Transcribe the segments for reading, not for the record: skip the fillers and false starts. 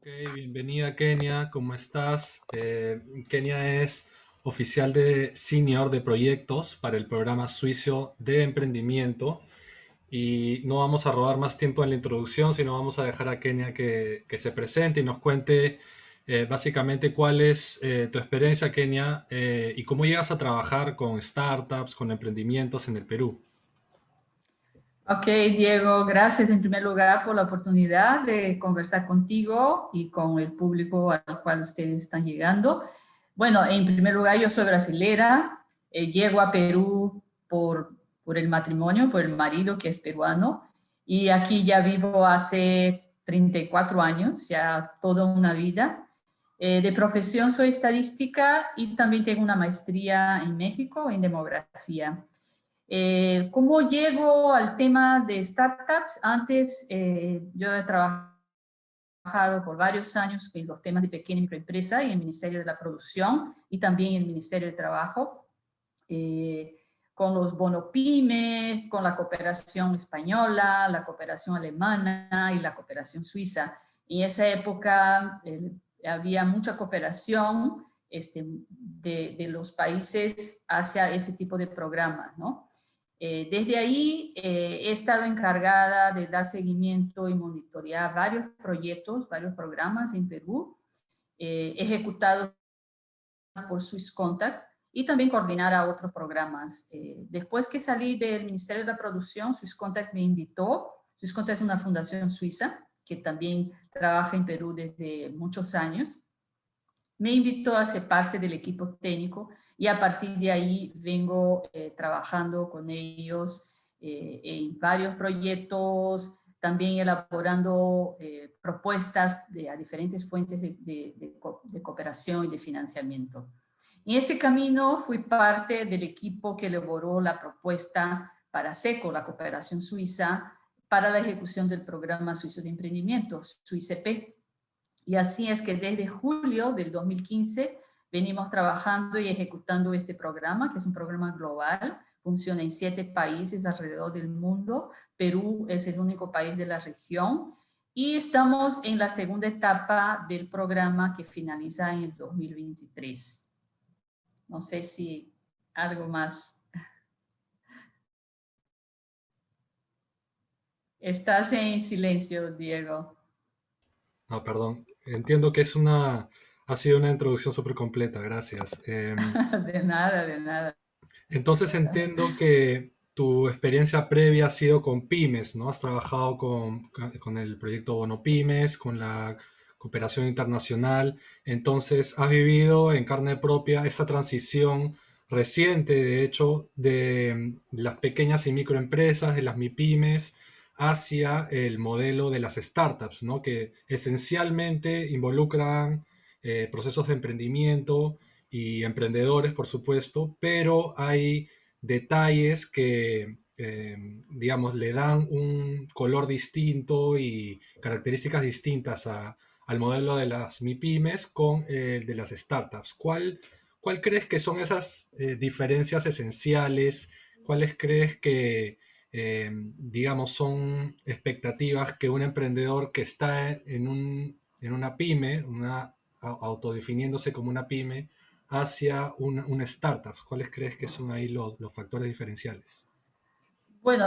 Ok, bienvenida Kenia, ¿cómo estás? Kenia es oficial de senior de proyectos para el programa suizo de emprendimiento y no vamos a robar más tiempo en la introducción, sino vamos a dejar a Kenia que se presente y nos cuente básicamente cuál es tu experiencia, Kenia, y cómo llegas a trabajar con startups, con emprendimientos en el Perú. Ok, Diego, gracias en primer lugar por la oportunidad de conversar contigo y con el público al cual ustedes están llegando. Bueno, en primer lugar, yo soy brasilera, llego a Perú por el matrimonio, por el marido que es peruano, y aquí ya vivo hace 34 años, ya toda una vida. De profesión soy estadística y también tengo una maestría en México en demografía. ¿Cómo llego al tema de startups? Antes yo he trabajado por varios años en los temas de pequeña y microempresa y en el Ministerio de la Producción y también en el Ministerio de Trabajo, eh, con los bonopymes, con la cooperación española, la cooperación alemana y la cooperación suiza. En esa época había mucha cooperación de los países hacia ese tipo de programas, ¿no? Desde ahí he estado encargada de dar seguimiento y monitorear varios proyectos, varios programas en Perú, ejecutados por SwissContact y también coordinar a otros programas. Después que salí del Ministerio de la Producción, SwissContact me invitó. SwissContact es una fundación suiza que también trabaja en Perú desde muchos años. Me invitó a ser parte del equipo técnico y a partir de ahí vengo trabajando con ellos en varios proyectos, también elaborando propuestas a diferentes fuentes de cooperación y de financiamiento. En este camino fui parte del equipo que elaboró la propuesta para SECO, la cooperación suiza, para la ejecución del programa suizo de emprendimiento, SUICP. Y así es que desde julio del 2015 venimos trabajando y ejecutando este programa, que es un programa global, funciona en 7 países alrededor del mundo. Perú es el único país de la región y estamos en la segunda etapa del programa que finaliza en el 2023. No sé si algo más. Estás en silencio, Diego. No, perdón, entiendo que ha sido una introducción súper completa, gracias. De nada, de nada. Entonces entiendo que tu experiencia previa ha sido con pymes, ¿no? Has trabajado con el proyecto Bono Pymes, con la cooperación internacional. Entonces has vivido en carne propia esta transición reciente, de hecho, de las pequeñas y microempresas, de las MIPYMES, hacia el modelo de las startups, ¿no? Que esencialmente involucran procesos de emprendimiento y emprendedores, por supuesto, pero hay detalles que, digamos, le dan un color distinto y características distintas al modelo de las MIPYMES con el de las startups. ¿Cuál crees que son esas diferencias esenciales? ¿Cuáles crees que, digamos, son expectativas que un emprendedor que está en una pyme, autodefiniéndose como una pyme, hacia una startup? ¿Cuáles crees que son ahí los factores diferenciales? Bueno,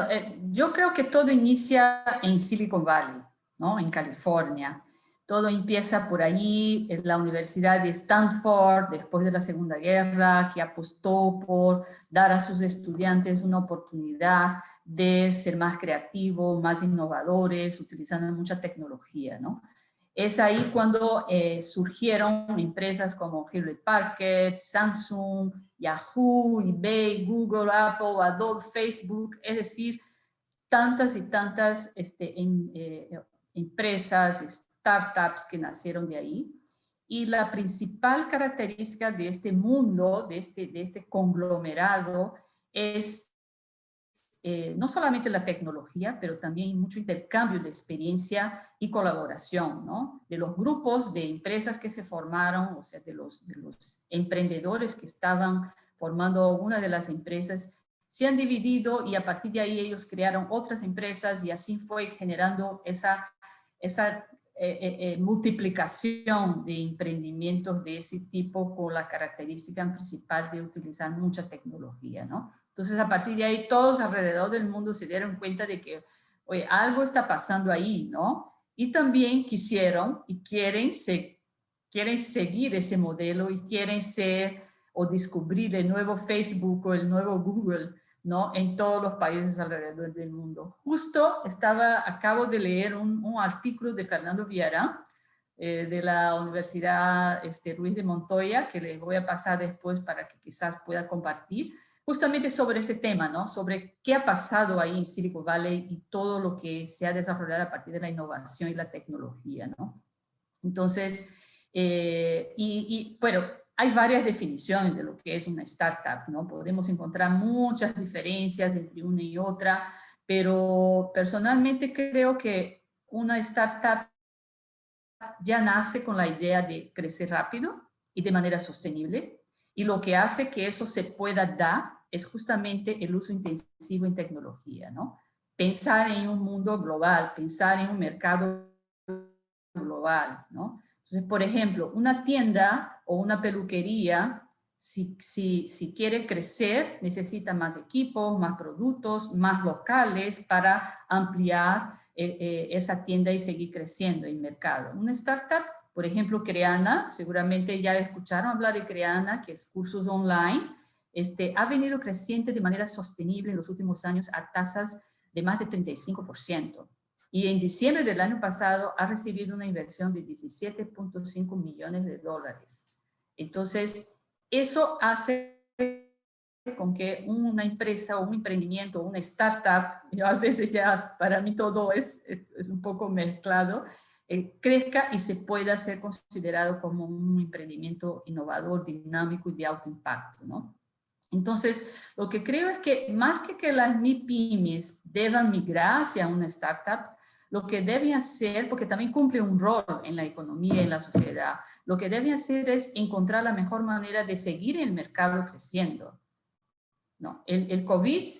yo creo que todo inicia en Silicon Valley, ¿no? En California. Todo empieza por ahí, en la Universidad de Stanford, después de la Segunda Guerra, que apostó por dar a sus estudiantes una oportunidad de ser más creativos, más innovadores, utilizando mucha tecnología, ¿no? Es ahí cuando surgieron empresas como Hewlett Packard, Samsung, Yahoo, eBay, Google, Apple, Adobe, Facebook, es decir, tantas y tantas empresas, startups que nacieron de ahí. Y la principal característica de este mundo, de este conglomerado, es no solamente la tecnología, pero también mucho intercambio de experiencia y colaboración, ¿no? De los grupos de empresas que se formaron, o sea, de los emprendedores que estaban formando una de las empresas, se han dividido y a partir de ahí ellos crearon otras empresas y así fue generando esa multiplicación de emprendimientos de ese tipo con la característica principal de utilizar mucha tecnología, ¿no? Entonces, a partir de ahí, todos alrededor del mundo se dieron cuenta de que, oye, algo está pasando ahí, ¿no? Y también quisieron y quieren seguir ese modelo y quieren ser o descubrir el nuevo Facebook o el nuevo Google, ¿no? En todos los países alrededor del mundo. Justo acabo de leer un artículo de Fernando Villarán, de la Universidad Ruiz de Montoya, que les voy a pasar después para que quizás pueda compartir, justamente sobre ese tema, ¿no? Sobre qué ha pasado ahí en Silicon Valley y todo lo que se ha desarrollado a partir de la innovación y la tecnología, ¿no? Entonces, bueno, hay varias definiciones de lo que es una startup, ¿no? Podemos encontrar muchas diferencias entre una y otra, pero personalmente creo que una startup ya nace con la idea de crecer rápido y de manera sostenible, y lo que hace que eso se pueda dar es justamente el uso intensivo en tecnología, ¿no? Pensar en un mundo global, pensar en un mercado global, ¿no? Entonces, por ejemplo, una tienda o una peluquería, si quiere crecer, necesita más equipos, más productos, más locales para ampliar esa tienda y seguir creciendo en el mercado. Una startup, por ejemplo, Creana, seguramente ya escucharon hablar de Creana, que es cursos online, ha venido creciente de manera sostenible en los últimos años a tasas de más de 35%. Y en diciembre del año pasado ha recibido una inversión de 17.5 millones de dólares. Entonces, eso hace con que una empresa o un emprendimiento o una startup, yo a veces ya para mí todo es un poco mezclado, crezca y se pueda ser considerado como un emprendimiento innovador, dinámico y de alto impacto, ¿no? Entonces, lo que creo es que más que las MIPYMES deban migrar hacia una startup, lo que deben hacer, porque también cumple un rol en la economía y en la sociedad, lo que deben hacer es encontrar la mejor manera de seguir el mercado creciendo. No, el COVID,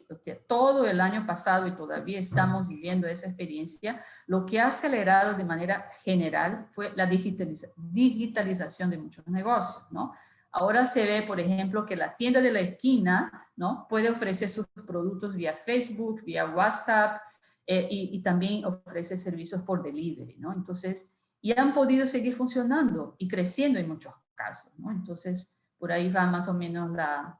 todo el año pasado y todavía estamos viviendo esa experiencia, lo que ha acelerado de manera general fue la digitalización de muchos negocios, ¿no? Ahora se ve, por ejemplo, que la tienda de la esquina, ¿no? Puede ofrecer sus productos vía Facebook, vía WhatsApp, y también ofrece servicios por delivery, ¿no? Entonces, y han podido seguir funcionando y creciendo en muchos casos, ¿no? Entonces, por ahí va más o menos la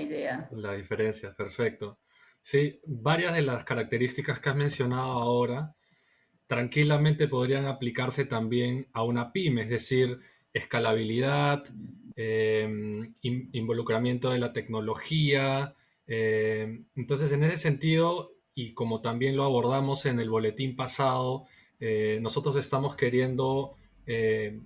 idea. La diferencia, perfecto. Sí, varias de las características que has mencionado ahora tranquilamente podrían aplicarse también a una pyme, es decir, escalabilidad, involucramiento de la tecnología. Entonces, en ese sentido, y como también lo abordamos en el boletín pasado, nosotros estamos queriendo eh,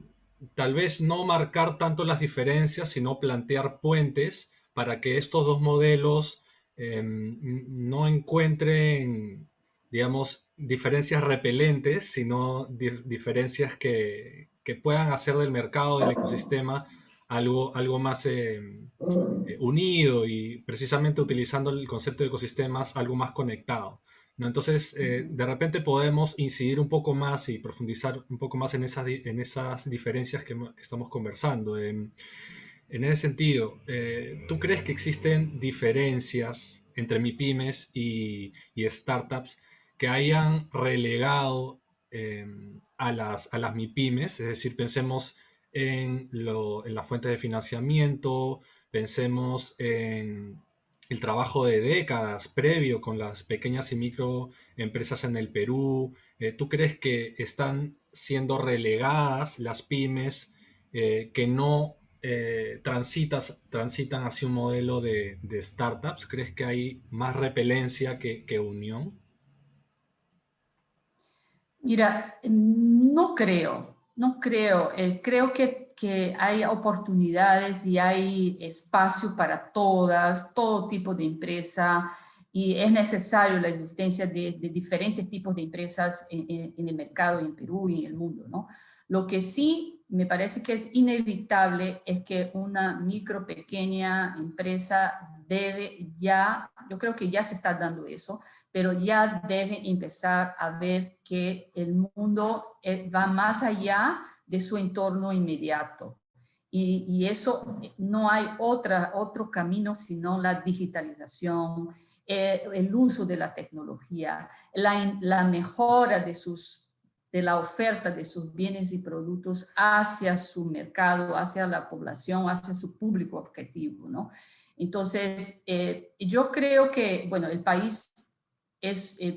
tal vez no marcar tanto las diferencias, sino plantear puentes para que estos dos modelos no encuentren, digamos, diferencias repelentes, sino diferencias que puedan hacer del mercado, del ecosistema, algo más unido y precisamente utilizando el concepto de ecosistemas, algo más conectado, ¿no? Entonces, de repente podemos incidir un poco más y profundizar un poco más en esas diferencias que estamos conversando. En ese sentido, ¿tú crees que existen diferencias entre MIPYMES y startups que hayan relegado eh, a las MIPYMES? Es decir, pensemos en la fuente de financiamiento, pensemos en el trabajo de décadas previo con las pequeñas y microempresas en el Perú. ¿Tú crees que están siendo relegadas las pymes que no transitan hacia un modelo de startups? ¿Crees que hay más repelencia que unión? Mira, no creo, no creo. Creo que hay oportunidades y hay espacio para todas, todo tipo de empresa. y es necesario la existencia de diferentes tipos de empresas en el mercado, en Perú y en el mundo, ¿no? Lo que sí me parece que es inevitable es que una micro, pequeña empresa debe ya, yo creo que ya se está dando eso, pero ya debe empezar a ver que el mundo va más allá de su entorno inmediato. Y eso no hay otro camino sino la digitalización, el uso de la tecnología, la mejora de la oferta de sus bienes y productos hacia su mercado, hacia la población, hacia su público objetivo, ¿no? Entonces, yo creo que, bueno, el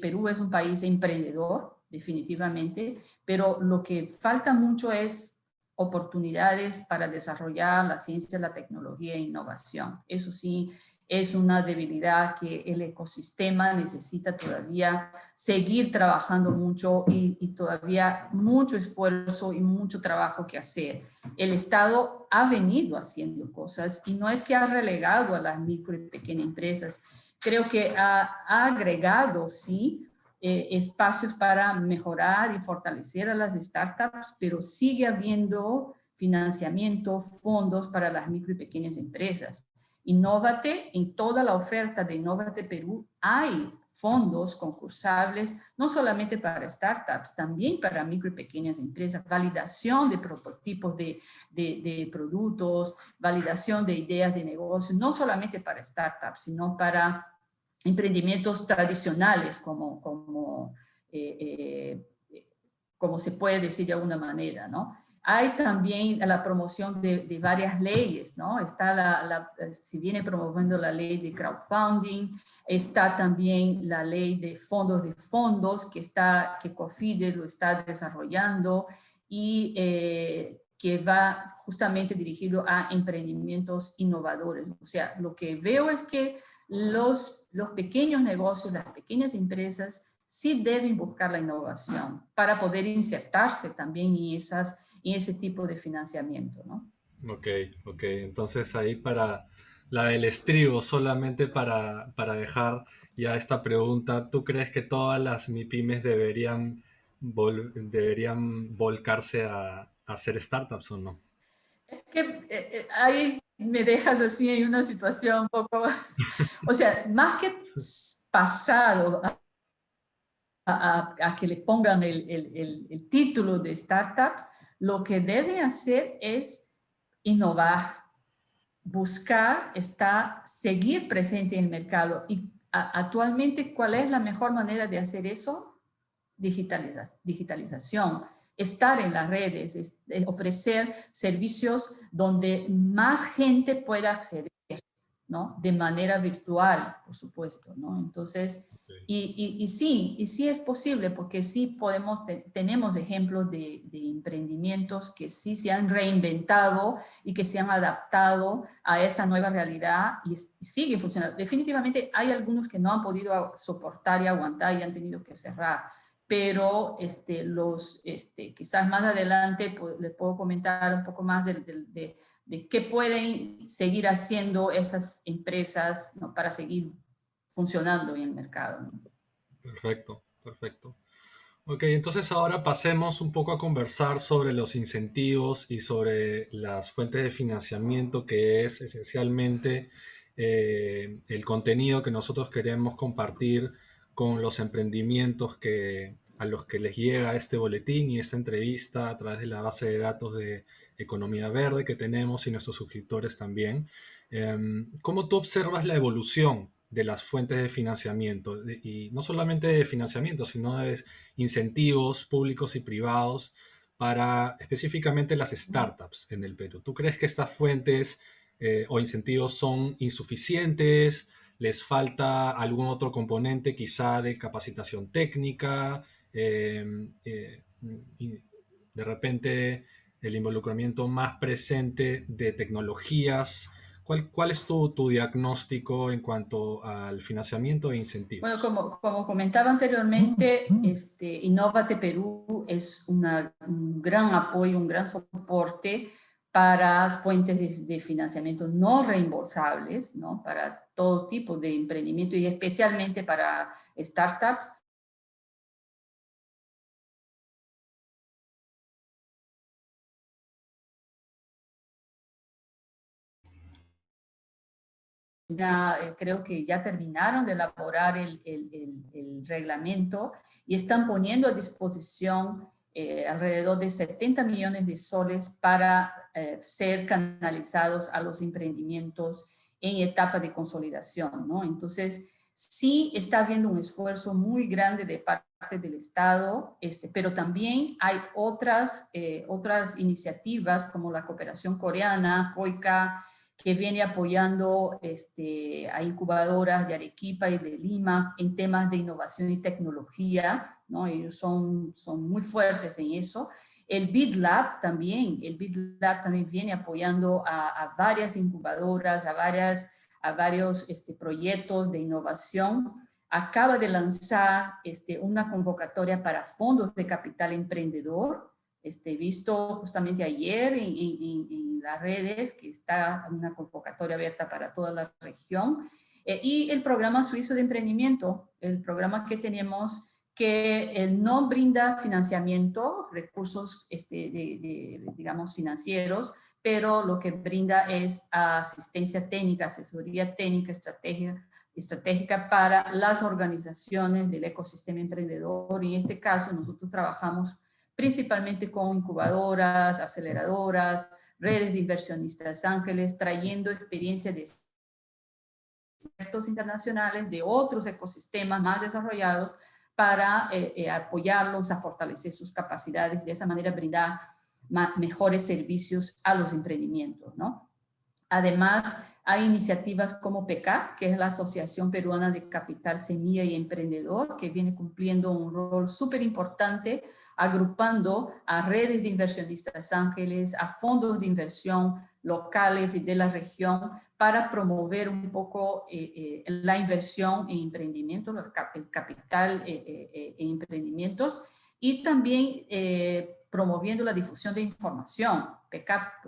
Perú es un país emprendedor, definitivamente, pero lo que falta mucho es oportunidades para desarrollar la ciencia, la tecnología e innovación. Eso sí, es una debilidad que el ecosistema necesita todavía seguir trabajando mucho y todavía mucho esfuerzo y mucho trabajo que hacer. El Estado ha venido haciendo cosas y no es que ha relegado a las micro y pequeñas empresas, creo que ha agregado, sí, espacios para mejorar y fortalecer a las startups, pero sigue habiendo financiamiento, fondos para las micro y pequeñas empresas. Innovate, en toda la oferta de Innovate Perú hay fondos concursables, no solamente para startups, también para micro y pequeñas empresas, validación de prototipos de productos, validación de ideas de negocio, no solamente para startups, sino para emprendimientos tradicionales, como se puede decir de alguna manera, ¿no? Hay también la promoción de varias leyes, ¿no? Se viene promoviendo la ley de crowdfunding, está también la ley de fondos que COFIDE lo está desarrollando y que va justamente dirigido a emprendimientos innovadores. O sea, lo que veo es que los pequeños negocios, las pequeñas empresas, sí deben buscar la innovación para poder insertarse también en ese tipo de financiamiento, ¿no? Ok, ok. Entonces ahí para la del estribo, solamente para dejar ya esta pregunta, ¿tú crees que todas las MIPYMES deberían volcarse a hacer startups o no? Es que ahí me dejas así en una situación un poco, o sea, más que pasar a que le pongan el título de startups, lo que debe hacer es innovar, buscar, seguir presente en el mercado. Y actualmente, ¿cuál es la mejor manera de hacer eso? Digitalización, estar en las redes, ofrecer servicios donde más gente pueda acceder, ¿no? De manera virtual, por supuesto, ¿no? Entonces, Ok. y sí es posible, porque sí tenemos ejemplos de emprendimientos que sí se han reinventado y que se han adaptado a esa nueva realidad y siguen funcionando. Definitivamente hay algunos que no han podido soportar y aguantar y han tenido que cerrar, pero quizás más adelante les puedo comentar un poco más de qué pueden seguir haciendo esas empresas, ¿no? Para seguir funcionando en el mercado, ¿no? Perfecto, perfecto. Ok, entonces ahora pasemos un poco a conversar sobre los incentivos y sobre las fuentes de financiamiento, que es esencialmente el contenido que nosotros queremos compartir con los emprendimientos a los que les llega este boletín y esta entrevista a través de la base de datos de Economía Verde que tenemos y nuestros suscriptores también. ¿Cómo tú observas la evolución de las fuentes de financiamiento? Y no solamente de financiamiento, sino de incentivos públicos y privados para específicamente las startups en el Perú. ¿Tú crees que estas fuentes o incentivos son insuficientes? ¿Les falta algún otro componente quizá de capacitación técnica? Y de repente el involucramiento más presente de tecnologías. ¿Cuál es tu diagnóstico en cuanto al financiamiento e Bueno, incentivos? como comentaba anteriormente, Innovate Perú es un gran apoyo, un gran soporte para fuentes de financiamiento no reembolsables, ¿no? Para todo tipo de emprendimiento y especialmente para startups. Creo que ya terminaron de elaborar el reglamento y están poniendo a disposición alrededor de 70 millones de soles para ser canalizados a los emprendimientos en etapa de consolidación, ¿no? Entonces, sí está habiendo un esfuerzo muy grande de parte del Estado, pero también hay otras iniciativas como la cooperación coreana, COICA, que viene apoyando a incubadoras de Arequipa y de Lima en temas de innovación y tecnología, ¿no? Ellos son muy fuertes en eso. El BidLab también viene apoyando a varias incubadoras, a varios proyectos de innovación. Acaba de lanzar una convocatoria para fondos de capital emprendedor. Visto justamente ayer en las redes que está una convocatoria abierta para toda la región. Y el programa suizo de emprendimiento, el programa que tenemos que no brinda financiamiento, recursos digamos financieros, pero lo que brinda es asistencia técnica, asesoría técnica, estratégica para las organizaciones del ecosistema emprendedor. Y en este caso nosotros trabajamos principalmente con incubadoras, aceleradoras, redes de inversionistas ángeles, trayendo experiencia de expertos internacionales de otros ecosistemas más desarrollados para apoyarlos a fortalecer sus capacidades y de esa manera brindar mejores servicios a los emprendimientos, ¿no? Además, hay iniciativas como PECAP, que es la Asociación Peruana de Capital Semilla y Emprendedor, que viene cumpliendo un rol súper importante, agrupando a redes de inversionistas ángeles, a fondos de inversión locales y de la región, para promover un poco la inversión en emprendimientos, el capital en emprendimientos, y también promoviendo la difusión de información. PECAP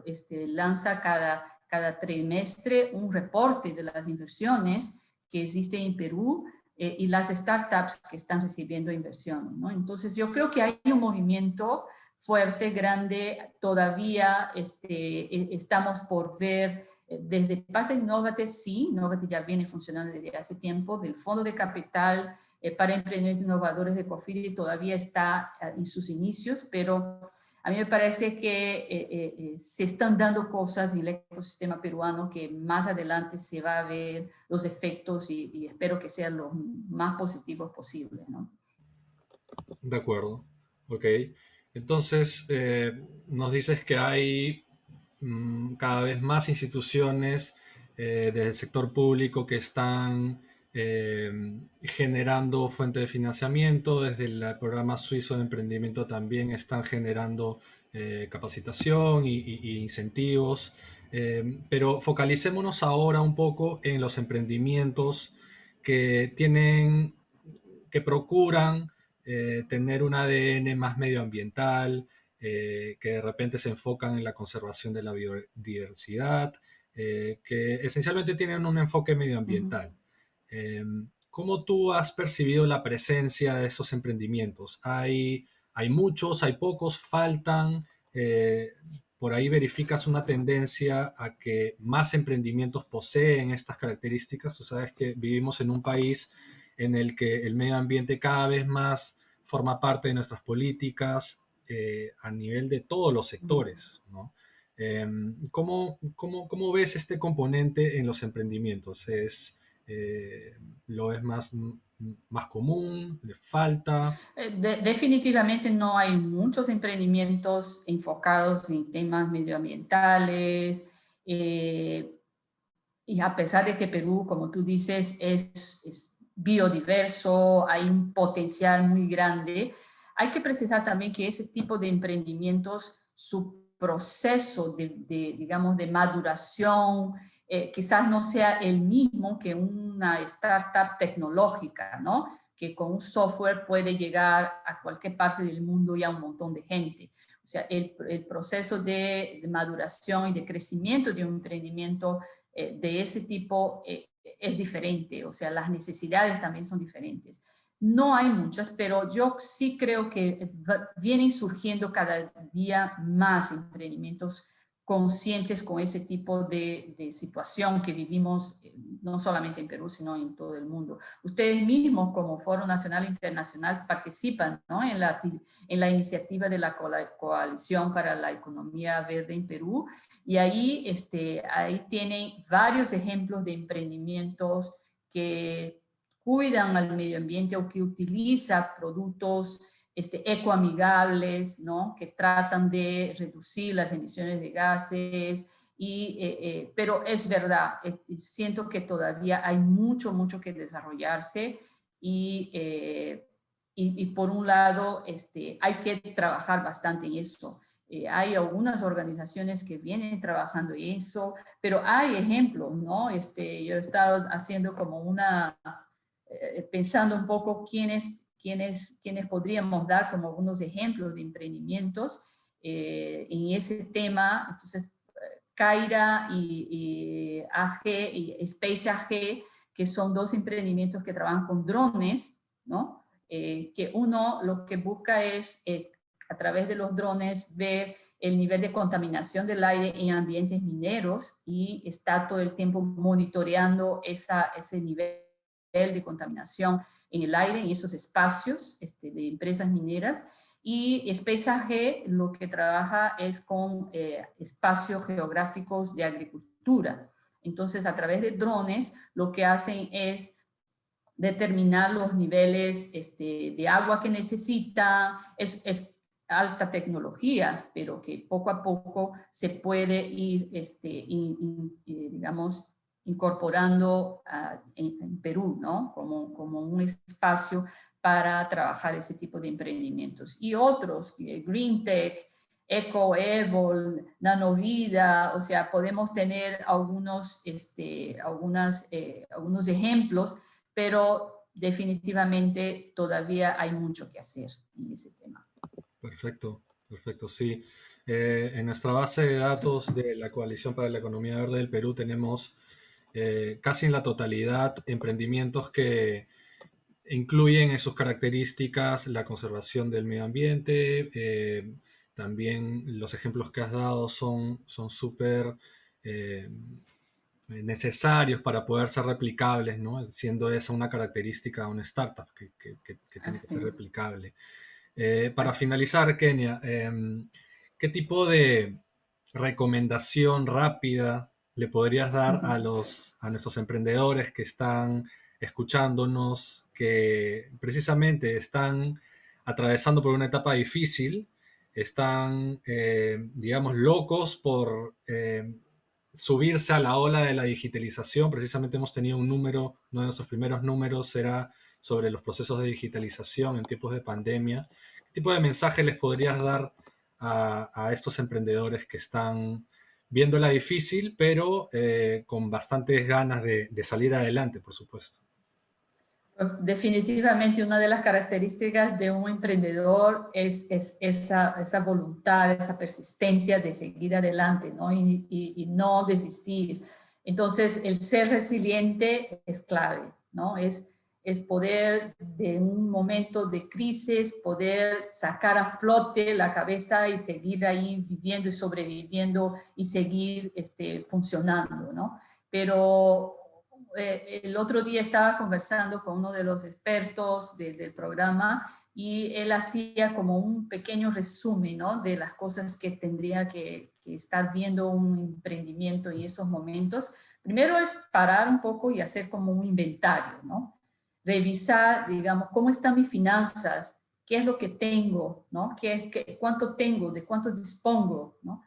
lanza cada trimestre un reporte de las inversiones que existen en Perú y las startups que están recibiendo inversiones, ¿no? Entonces yo creo que hay un movimiento fuerte, grande, todavía estamos por ver desde parte de Innovate. Sí, Innovate ya viene funcionando desde hace tiempo, del Fondo de Capital para Emprendimientos Innovadores de COFIDE todavía está en sus inicios, pero a mí me parece que se están dando cosas en el ecosistema peruano que más adelante se va a ver los efectos y espero que sean los más positivos posibles, ¿no? De acuerdo, ok. Entonces, nos dices que hay cada vez más instituciones del sector público que están generando fuente de financiamiento. Desde el programa suizo de emprendimiento también están generando capacitación y incentivos. Pero focalicémonos ahora un poco en los emprendimientos que tienen, que procuran tener un ADN más medioambiental, que de repente se enfocan en la conservación de la biodiversidad, que esencialmente tienen un enfoque medioambiental. Eh, ¿Cómo tú has percibido la presencia de esos emprendimientos? ¿Hay muchos, hay pocos, faltan? ¿Por ahí verificas una tendencia a que más emprendimientos poseen estas características? Tú sabes que vivimos en un país en el que el medio ambiente cada vez más forma parte de nuestras políticas a nivel de todos los sectores, ¿no? ¿Cómo ves este componente en los emprendimientos? ¿Lo es más común? ¿Le falta? Definitivamente no hay muchos emprendimientos enfocados en temas medioambientales, y a pesar de que Perú, como tú dices, es biodiverso, hay un potencial muy grande, hay que precisar también que ese tipo de emprendimientos, su proceso digamos, de maduración, quizás no sea el mismo que una startup tecnológica, ¿no? Que con un software puede llegar a cualquier parte del mundo y a un montón de gente. O sea, el proceso de maduración y de crecimiento de un emprendimiento de ese tipo es diferente, o sea, las necesidades también son diferentes. No hay muchas, pero yo sí creo que vienen surgiendo cada día más emprendimientos conscientes con ese tipo de situación que vivimos, no solamente en Perú, sino en todo el mundo. Ustedes mismos, como Foro Nacional e Internacional, participan, ¿no?, en la iniciativa de la Coalición para la Economía Verde en Perú, y ahí, ahí tienen varios ejemplos de emprendimientos que cuidan al medio ambiente o que utilizan productos ecoamigables, ¿no?, que tratan de reducir las emisiones de gases, pero es verdad, siento que todavía hay mucho, mucho que desarrollarse y por un lado hay que trabajar bastante en eso. Hay algunas organizaciones que vienen trabajando en eso, pero hay ejemplos, ¿no? Yo he estado haciendo como pensando un poco quiénes podríamos dar como algunos ejemplos de emprendimientos en ese tema. Entonces, Kaira y AG y Space AG, que son dos emprendimientos que trabajan con drones, ¿no? Que uno lo que busca es, a través de los drones, ver el nivel de contaminación del aire en ambientes mineros y está todo el tiempo monitoreando ese nivel de contaminación en el aire, en esos espacios de empresas mineras. Y Space AG lo que trabaja es con espacios geográficos de agricultura. Entonces, a través de drones, lo que hacen es determinar los niveles de agua que necesitan. Es alta tecnología, pero que poco a poco se puede ir, digamos, incorporando en Perú, ¿no? Como un espacio para trabajar ese tipo de emprendimientos. Y otros, GreenTech, EcoEvol, Nanovida, o sea, podemos tener algunos ejemplos, pero definitivamente todavía hay mucho que hacer en ese tema. Perfecto, perfecto, sí. En nuestra base de datos de la Coalición para la Economía Verde del Perú tenemos casi en la totalidad emprendimientos que incluyen en sus características la conservación del medio ambiente. También los ejemplos que has dado son súper necesarios para poder ser replicables, ¿no? Siendo esa una característica de una startup que tiene que Así ser es. replicable. Para finalizar, Kenia, ¿qué tipo de recomendación rápida le podrías dar a nuestros emprendedores que están escuchándonos, que precisamente están atravesando por una etapa difícil, están, digamos, locos por subirse a la ola de la digitalización? Precisamente hemos tenido un número, uno de nuestros primeros números era sobre los procesos de digitalización en tiempos de pandemia. ¿Qué tipo de mensaje les podrías dar a estos emprendedores que están viéndola difícil, pero con bastantes ganas de salir adelante, por supuesto? Definitivamente una de las características de un emprendedor es esa voluntad, esa persistencia de seguir adelante, ¿no? Y no desistir. Entonces, el ser resiliente es clave, ¿no? Es poder de un momento de crisis, poder sacar a flote la cabeza y seguir ahí viviendo y sobreviviendo y seguir funcionando, ¿no? Pero el otro día estaba conversando con uno de los expertos del programa y él hacía como un pequeño resumen, ¿no?, de las cosas que tendría que estar viendo un emprendimiento en esos momentos. Primero es parar un poco y hacer como un inventario, ¿no? Revisar, digamos, cómo están mis finanzas, qué es lo que tengo, ¿no? Cuánto tengo, de cuánto dispongo, ¿no?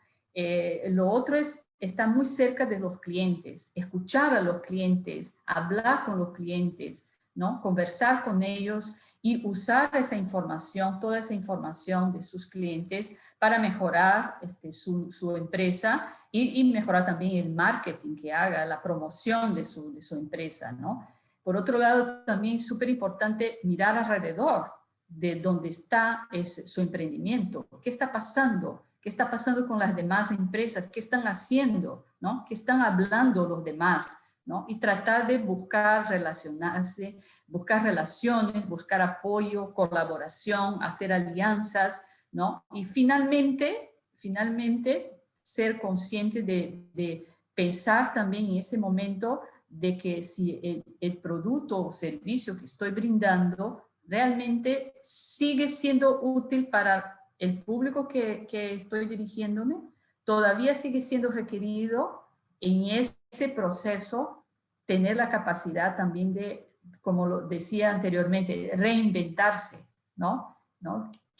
Lo otro es estar muy cerca de los clientes, escuchar a los clientes, hablar con los clientes, ¿no? Conversar con ellos y usar esa información, toda esa información de sus clientes para mejorar su empresa y mejorar también el marketing que haga, la promoción de su empresa, ¿no? Por otro lado, también es súper importante mirar alrededor, de dónde está su emprendimiento, qué está pasando. ¿Qué está pasando con las demás empresas? ¿Qué están haciendo? ¿No? ¿Qué están hablando los demás? ¿No? Y tratar de buscar relacionarse, buscar relaciones, buscar apoyo, colaboración, hacer alianzas, ¿no? Y finalmente ser consciente de pensar también en ese momento de que si el producto o servicio que estoy brindando realmente sigue siendo útil para el público que estoy dirigiéndome, todavía sigue siendo requerido en ese proceso tener la capacidad también de, como lo decía anteriormente, reinventarse, ¿no?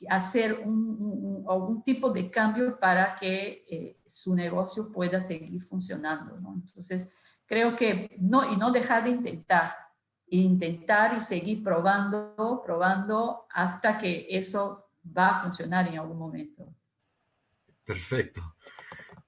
Hacer algún tipo de cambio para que su negocio pueda seguir funcionando, ¿no? Entonces, creo que no dejar de intentar y seguir probando hasta que eso va a funcionar en algún momento. Perfecto.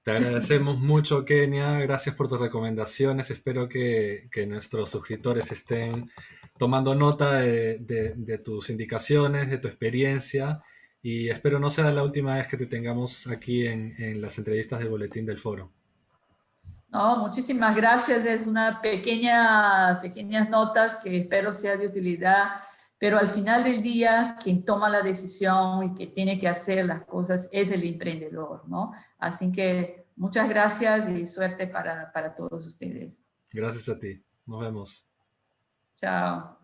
Te agradecemos mucho, Kenia. Gracias por tus recomendaciones. Espero que nuestros suscriptores estén tomando nota de tus indicaciones, de tu experiencia. Y espero no sea la última vez que te tengamos aquí en las entrevistas del Boletín del Foro. No, muchísimas gracias. Es una pequeñas notas que espero sea de utilidad, pero al final del día, quien toma la decisión y que tiene que hacer las cosas es el emprendedor, ¿no? Así que muchas gracias y suerte para todos ustedes. Gracias a ti. Nos vemos. Chao.